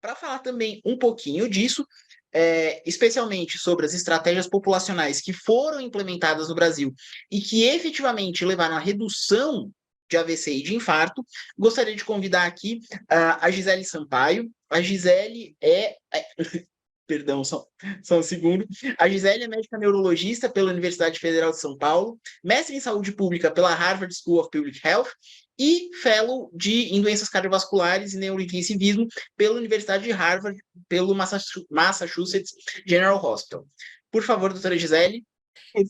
Para falar também um pouquinho disso, especialmente sobre as estratégias populacionais que foram implementadas no Brasil e que efetivamente levaram à redução de AVC e de infarto, gostaria de convidar aqui a Gisele Sampaio. A Gisele perdão, só um segundo. A Gisele é médica neurologista pela Universidade Federal de São Paulo, mestre em saúde pública pela Harvard School of Public Health e fellow em doenças cardiovasculares e neurointensivismo pela Universidade de Harvard, pelo Massachusetts General Hospital. Por favor, doutora Gisele.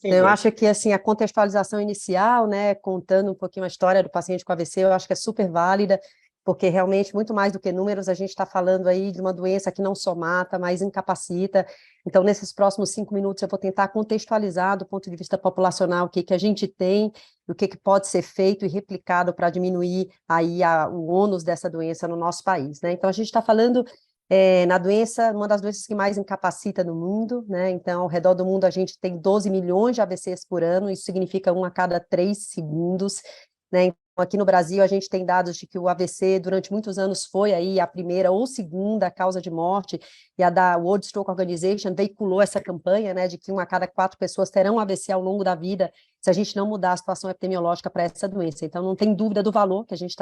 Eu acho que assim, a contextualização inicial, né, contando um pouquinho a história do paciente com AVC, eu acho que é super válida, porque realmente, muito mais do que números, a gente está falando aí de uma doença que não só mata, mas incapacita. Então, nesses próximos 5 minutos, eu vou tentar contextualizar do ponto de vista populacional o que a gente tem, o que pode ser feito e replicado para diminuir aí o ônus dessa doença no nosso país, né? Então, a gente está falando na doença, uma das doenças que mais incapacita no mundo, né? Então, ao redor do mundo, a gente tem 12 milhões de AVCs por ano, isso significa 1 a cada 3 segundos, né? Então, aqui no Brasil, a gente tem dados de que o AVC, durante muitos anos, foi aí a primeira ou segunda causa de morte, e a da World Stroke Organization veiculou essa campanha, né, de que 1 a cada 4 pessoas terão AVC ao longo da vida, se a gente não mudar a situação epidemiológica para essa doença. Então, não tem dúvida do valor que a gente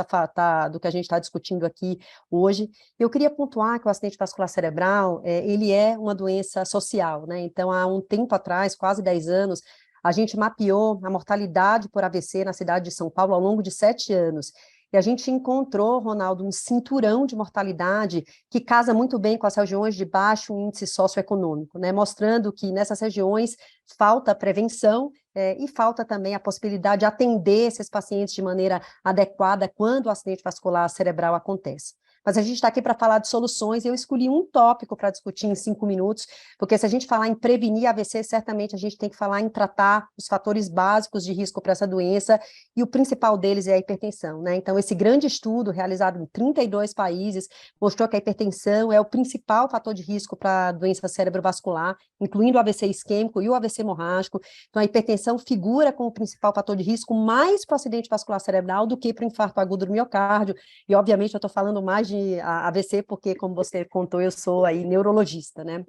do que a gente está discutindo aqui hoje. Eu queria pontuar que o acidente vascular cerebral, ele é uma doença social, né? Então, há um tempo atrás, quase 10 anos, a gente mapeou a mortalidade por AVC na cidade de São Paulo ao longo de 7 anos. E a gente encontrou, Ronaldo, um cinturão de mortalidade que casa muito bem com as regiões de baixo índice socioeconômico, né? Mostrando que nessas regiões falta prevenção e falta também a possibilidade de atender esses pacientes de maneira adequada quando o acidente vascular cerebral acontece. Mas a gente está aqui para falar de soluções, e eu escolhi um tópico para discutir em 5 minutos, porque se a gente falar em prevenir AVC, certamente a gente tem que falar em tratar os fatores básicos de risco para essa doença, e o principal deles é a hipertensão, né? Então, esse grande estudo, realizado em 32 países, mostrou que a hipertensão é o principal fator de risco para a doença cerebrovascular, incluindo o AVC isquêmico e o AVC hemorrágico. Então, a hipertensão figura como o principal fator de risco mais para o acidente vascular cerebral do que para o infarto agudo do miocárdio, e obviamente eu estou falando mais de AVC, porque, como você contou, eu sou aí neurologista, né?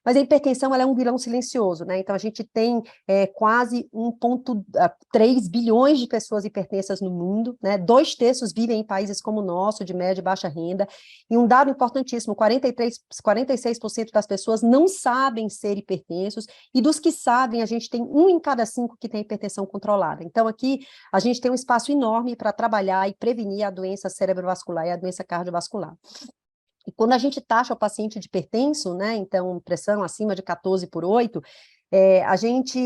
Mas a hipertensão, ela é um vilão silencioso, né? Então, a gente tem quase 1,3 bilhões de pessoas hipertensas no mundo, né? 2/3 vivem em países como o nosso, de média e baixa renda, e um dado importantíssimo, 46% das pessoas não sabem ser hipertensos, e dos que sabem, a gente tem 1 em cada 5 que tem hipertensão controlada. Então, aqui, a gente tem um espaço enorme para trabalhar e prevenir a doença cerebrovascular e a doença cardiovascular. E quando a gente taxa o paciente de hipertenso, né, então pressão acima de 14/8, a gente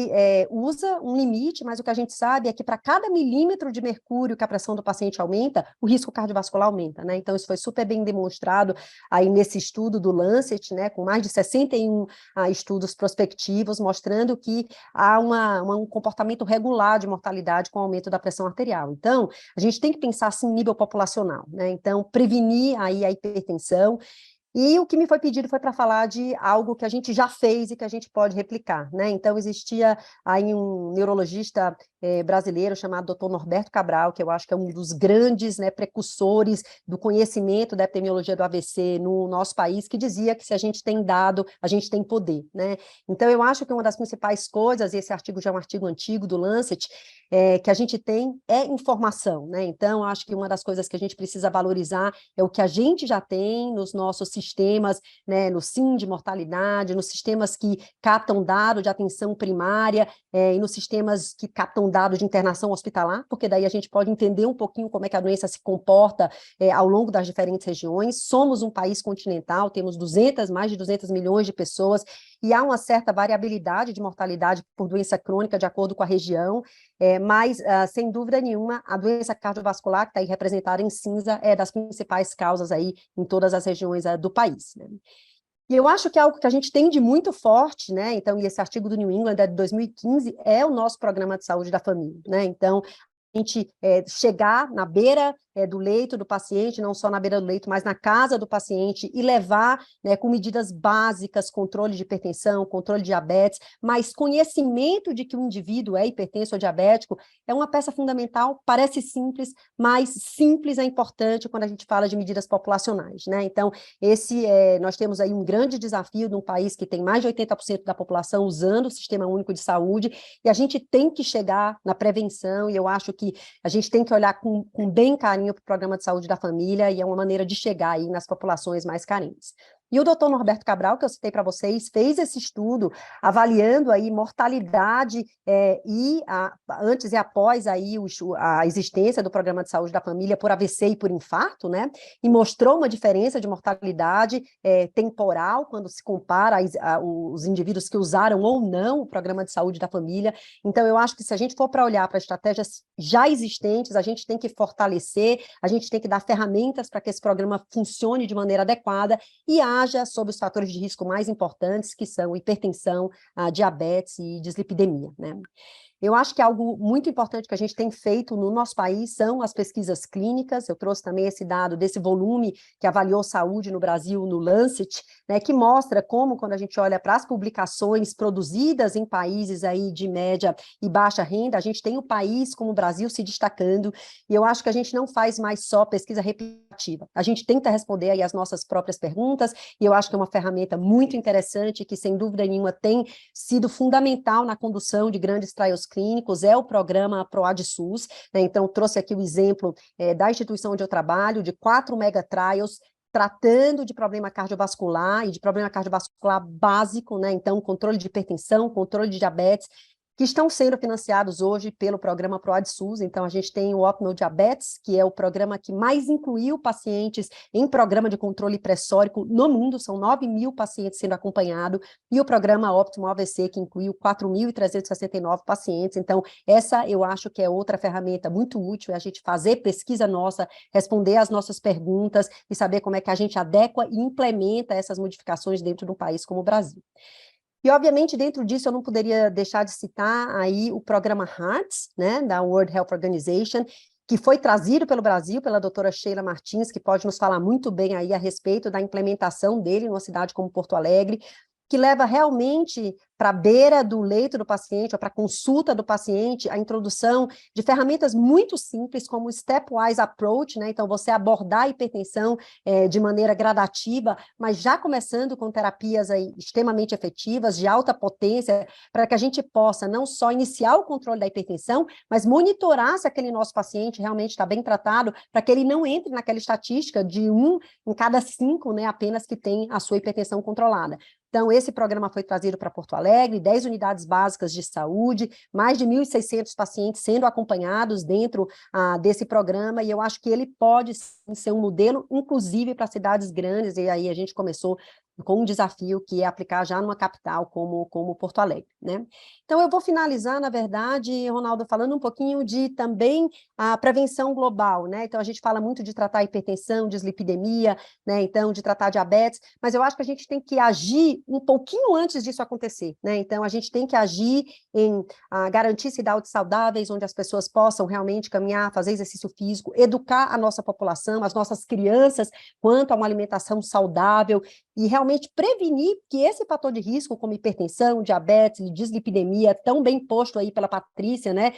usa um limite, mas o que a gente sabe é que para cada milímetro de mercúrio que a pressão do paciente aumenta, o risco cardiovascular aumenta, né? Então, isso foi super bem demonstrado aí nesse estudo do Lancet, né, com mais de 61 estudos prospectivos, mostrando que há um comportamento regular de mortalidade com o aumento da pressão arterial. Então, a gente tem que pensar assim em nível populacional, né? Então, prevenir aí a hipertensão. E o que me foi pedido foi para falar de algo que a gente já fez e que a gente pode replicar, né? Então, existia aí um neurologista brasileiro chamado Dr. Norberto Cabral, que eu acho que é um dos grandes, né, precursores do conhecimento da epidemiologia do AVC no nosso país, que dizia que se a gente tem dado, a gente tem poder, né? Então, eu acho que uma das principais coisas, e esse artigo já é um artigo antigo do Lancet, que a gente tem é informação, né? Então, acho que uma das coisas que a gente precisa valorizar é o que a gente já tem nos nossos sistemas, né, no SIM de mortalidade, nos sistemas que captam dados de atenção primária, e nos sistemas que captam dados de internação hospitalar, porque daí a gente pode entender um pouquinho como é que a doença se comporta ao longo das diferentes regiões. Somos um país continental, temos mais de 200 milhões de pessoas, e há uma certa variabilidade de mortalidade por doença crônica de acordo com a região, mas, sem dúvida nenhuma, a doença cardiovascular, que está aí representada em cinza, é das principais causas aí em todas as regiões do país, né? E eu acho que é algo que a gente tem de muito forte, né? Então, e esse artigo do New England é de 2015, é o nosso programa de saúde da família, né? Então, a gente chegar na beira do leito do paciente, não só na beira do leito, mas na casa do paciente, e levar, né, com medidas básicas, controle de hipertensão, controle de diabetes, mas conhecimento de que o indivíduo é hipertenso ou diabético é uma peça fundamental, parece simples, mas simples é importante quando a gente fala de medidas populacionais, né? Então, nós temos aí um grande desafio num país que tem mais de 80% da população usando o Sistema Único de Saúde, e a gente tem que chegar na prevenção, e eu acho que a gente tem que olhar com bem carinho para o Programa de Saúde da Família, e é uma maneira de chegar aí nas populações mais carentes. E o doutor Norberto Cabral, que eu citei para vocês, fez esse estudo avaliando aí mortalidade antes e após aí a existência do Programa de Saúde da Família por AVC e por infarto, né? E mostrou uma diferença de mortalidade temporal quando se compara os indivíduos que usaram ou não o Programa de Saúde da Família. Então, eu acho que se a gente for para olhar para estratégias já existentes, a gente tem que fortalecer, a gente tem que dar ferramentas para que esse programa funcione de maneira adequada e haja sobre os fatores de risco mais importantes, que são hipertensão, diabetes e dislipidemia, né? Eu acho que algo muito importante que a gente tem feito no nosso país são as pesquisas clínicas. Eu trouxe também esse dado desse volume que avaliou saúde no Brasil no Lancet, né, que mostra como, quando a gente olha para as publicações produzidas em países aí de média e baixa renda, a gente tem o país como o Brasil se destacando, e eu acho que a gente não faz mais só pesquisa repetitiva. A gente tenta responder aí as nossas próprias perguntas, e eu acho que é uma ferramenta muito interessante que, sem dúvida nenhuma, tem sido fundamental na condução de grandes trials clínicos, é o programa PROAD-SUS, né? Então, trouxe aqui o exemplo da instituição onde eu trabalho, de 4 mega trials, tratando de problema cardiovascular e de problema cardiovascular básico, né? Então, controle de hipertensão, controle de diabetes, que estão sendo financiados hoje pelo programa PROAD-SUS. Então, a gente tem o Optimal Diabetes, que é o programa que mais incluiu pacientes em programa de controle pressórico no mundo, são 9.000 pacientes sendo acompanhados, e o programa Optimal AVC, que incluiu 4.369 pacientes. Então, essa eu acho que é outra ferramenta muito útil, é a gente fazer pesquisa nossa, responder às nossas perguntas e saber como é que a gente adequa e implementa essas modificações dentro de um país como o Brasil. E, obviamente, dentro disso, eu não poderia deixar de citar aí o programa HEARTS, né, da World Health Organization, que foi trazido pelo Brasil pela doutora Sheila Martins, que pode nos falar muito bem aí a respeito da implementação dele numa cidade como Porto Alegre, que leva realmente para a beira do leito do paciente, ou para a consulta do paciente, a introdução de ferramentas muito simples, como o Stepwise Approach, né? Então, você abordar a hipertensão de maneira gradativa, mas já começando com terapias aí extremamente efetivas, de alta potência, para que a gente possa não só iniciar o controle da hipertensão, mas monitorar se aquele nosso paciente realmente está bem tratado, para que ele não entre naquela estatística de 1 em cada 5, né, apenas que tem a sua hipertensão controlada. Então, esse programa foi trazido para Porto Alegre, 10 unidades básicas de saúde, mais de 1.600 pacientes sendo acompanhados dentro desse programa, e eu acho que ele pode sim, ser um modelo, inclusive para cidades grandes, e aí a gente começou com um desafio que é aplicar já numa capital como Porto Alegre, né? Então, eu vou finalizar, na verdade, Ronaldo, falando um pouquinho de também a prevenção global, né? Então, a gente fala muito de tratar hipertensão, dislipidemia, né? Então, de tratar diabetes, mas eu acho que a gente tem que agir um pouquinho antes disso acontecer, né? Então, a gente tem que agir em garantir cidades saudáveis, onde as pessoas possam realmente caminhar, fazer exercício físico, educar a nossa população, as nossas crianças, quanto a uma alimentação saudável, e realmente prevenir que esse fator de risco, como hipertensão, diabetes, dislipidemia, tão bem posto aí pela Patrícia, né,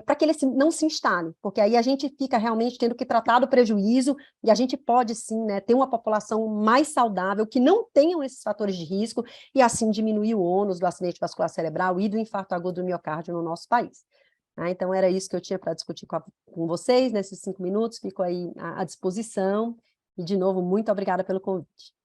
para que ele não se instale, porque aí a gente fica realmente tendo que tratar do prejuízo, e a gente pode sim, né, ter uma população mais saudável, que não tenham esses fatores de risco, e assim diminuir o ônus do acidente vascular cerebral e do infarto agudo do miocárdio no nosso país. Então, era isso que eu tinha para discutir com vocês nesses 5 minutos, fico aí à disposição, e de novo, muito obrigada pelo convite.